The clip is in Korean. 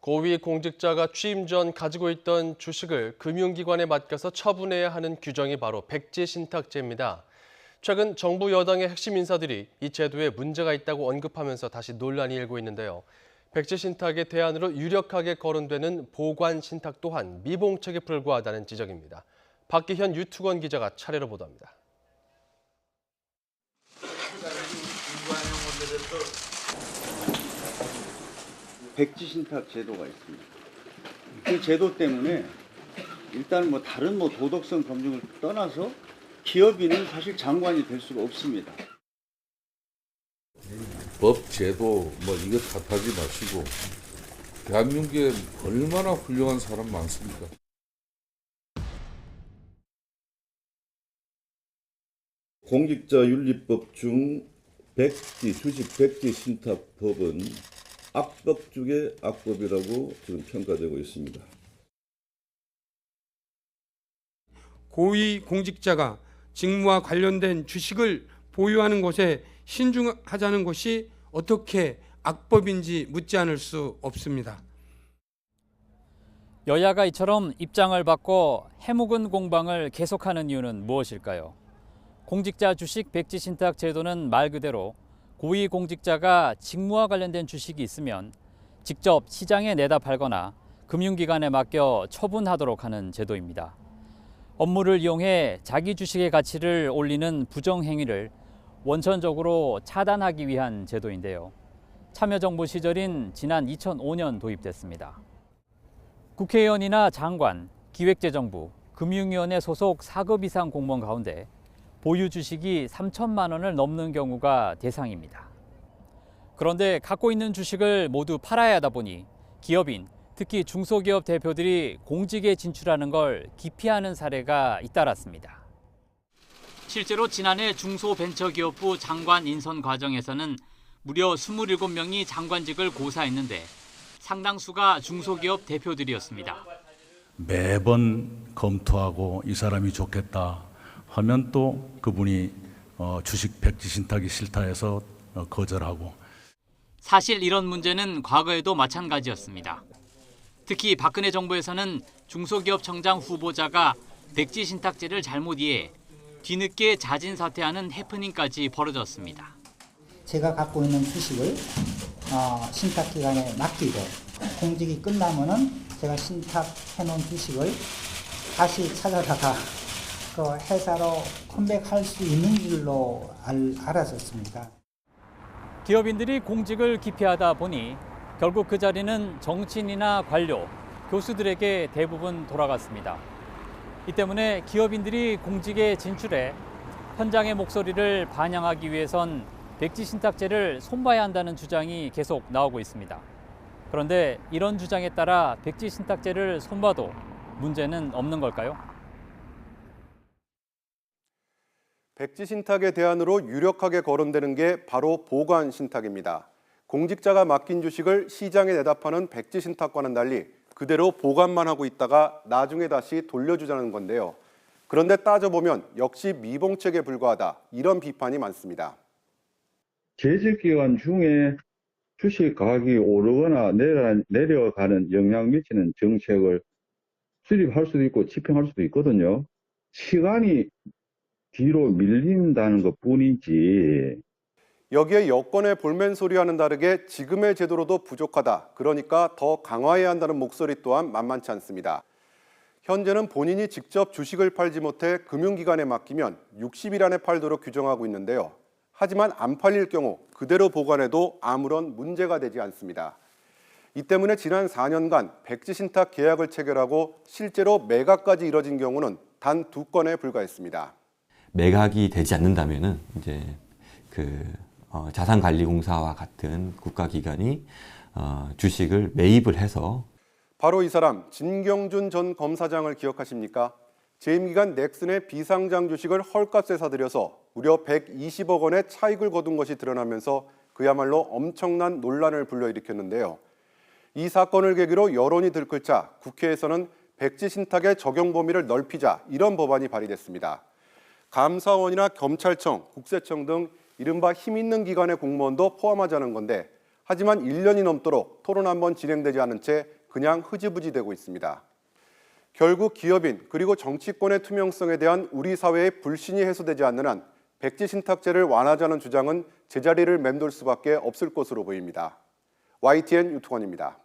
고위 공직자가 취임 전 가지고 있던 주식을 금융기관에 맡겨서 처분해야 하는 규정이 바로 백지신탁제입니다. 최근 정부 여당의 핵심 인사들이 이 제도에 문제가 있다고 언급하면서 다시 논란이 일고 있는데요. 백지신탁의 대안으로 유력하게 거론되는 보관신탁 또한 미봉책에 불과하다는 지적입니다. 박기현 유튜건 기자가 차례로 보도합니다. 백지신탁 제도가 있습니다. 그 제도 때문에 일단 다른 도덕성 검증을 떠나서 기업인은 사실 장관이 될 수가 없습니다. 법, 제도 이거 탓하지 마시고 대한민국에 얼마나 훌륭한 사람 많습니까? 공직자윤리법 중 주식 백지신탁법은 악법 중의 악법이라고 지금 평가되고 있습니다. 고위 공직자가 직무와 관련된 주식을 보유하는 것에 신중하자는 것이 어떻게 악법인지 묻지 않을 수 없습니다. 여야가 이처럼 입장을 바꿔 해묵은 공방을 계속하는 이유는 무엇일까요? 공직자 주식 백지신탁 제도는 말 그대로 고위 공직자가 직무와 관련된 주식이 있으면 직접 시장에 내다 팔거나 금융기관에 맡겨 처분하도록 하는 제도입니다. 업무를 이용해 자기 주식의 가치를 올리는 부정행위를 원천적으로 차단하기 위한 제도인데요. 참여정부 시절인 지난 2005년 도입됐습니다. 국회의원이나 장관, 기획재정부, 금융위원회 소속 4급 이상 공무원 가운데 보유 주식이 3천만 원을 넘는 경우가 대상입니다. 그런데 갖고 있는 주식을 모두 팔아야 하다 보니 기업인, 특히 중소기업 대표들이 공직에 진출하는 걸 기피하는 사례가 잇따랐습니다. 실제로 지난해 중소벤처기업부 장관 인선 과정에서는 무려 27명이 장관직을 고사했는데 상당수가 중소기업 대표들이었습니다. 매번 검토하고 이 사람이 좋겠다 하면 또 그분이 주식 백지신탁이 싫다 해서 거절하고. 사실 이런 문제는 과거에도 마찬가지였습니다. 특히 박근혜 정부에서는 중소기업청장 후보자가 백지신탁제를 잘못 이해, 뒤늦게 자진 사퇴하는 해프닝까지 벌어졌습니다. 제가 갖고 있는 주식을 신탁기관에 맡기고 공직이 끝나면은 제가 신탁해놓은 주식을 다시 찾아다가 그 회사로 컴백할 수 있는 줄로 알았었습니다. 기업인들이 공직을 기피하다 보니 결국 그 자리는 정치인이나 관료, 교수들에게 대부분 돌아갔습니다. 이 때문에 기업인들이 공직에 진출해 현장의 목소리를 반영하기 위해선 백지신탁제를 손봐야 한다는 주장이 계속 나오고 있습니다. 그런데 이런 주장에 따라 백지신탁제를 손봐도 문제는 없는 걸까요? 백지신탁의 대안으로 유력하게 거론되는 게 바로 보관신탁입니다. 공직자가 맡긴 주식을 시장에 내다 파는 백지신탁과는 달리 그대로 보관만 하고 있다가 나중에 다시 돌려주자는 건데요. 그런데 따져보면 역시 미봉책에 불과하다, 이런 비판이 많습니다. 재직기간 중에 주식 가격이 오르거나 내려가는 영향 미치는 정책을 수립할 수도 있고 집행할 수도 있거든요. 시간이 뒤로 밀린다는 것뿐이지. 여기에 여권의 볼멘 소리와는 다르게 지금의 제도로도 부족하다, 그러니까 더 강화해야 한다는 목소리 또한 만만치 않습니다. 현재는 본인이 직접 주식을 팔지 못해 금융기관에 맡기면 60일 안에 팔도록 규정하고 있는데요. 하지만 안 팔릴 경우 그대로 보관해도 아무런 문제가 되지 않습니다. 이 때문에 지난 4년간 백지신탁 계약을 체결하고 실제로 매각까지 이뤄진 경우는 단 2건에 불과했습니다. 매각이 되지 않는다면은 이제 자산관리공사와 같은 국가기관이 주식을 매입을 해서. 바로 이 사람, 진경준 전 검사장을 기억하십니까? 재임 기간 넥슨의 비상장 주식을 헐값에 사들여서 무려 120억 원의 차익을 거둔 것이 드러나면서 그야말로 엄청난 논란을 불러일으켰는데요. 이 사건을 계기로 여론이 들끓자 국회에서는 백지신탁의 적용 범위를 넓히자, 이런 법안이 발의됐습니다. 감사원이나 검찰청, 국세청 등 이른바 힘 있는 기관의 공무원도 포함하자는 건데 하지만 1년이 넘도록 토론 한 번 진행되지 않은 채 그냥 흐지부지 되고 있습니다. 결국 기업인 그리고 정치권의 투명성에 대한 우리 사회의 불신이 해소되지 않는 한 백지 신탁제를 완화하자는 주장은 제자리를 맴돌 수밖에 없을 것으로 보입니다. YTN 유통원입니다.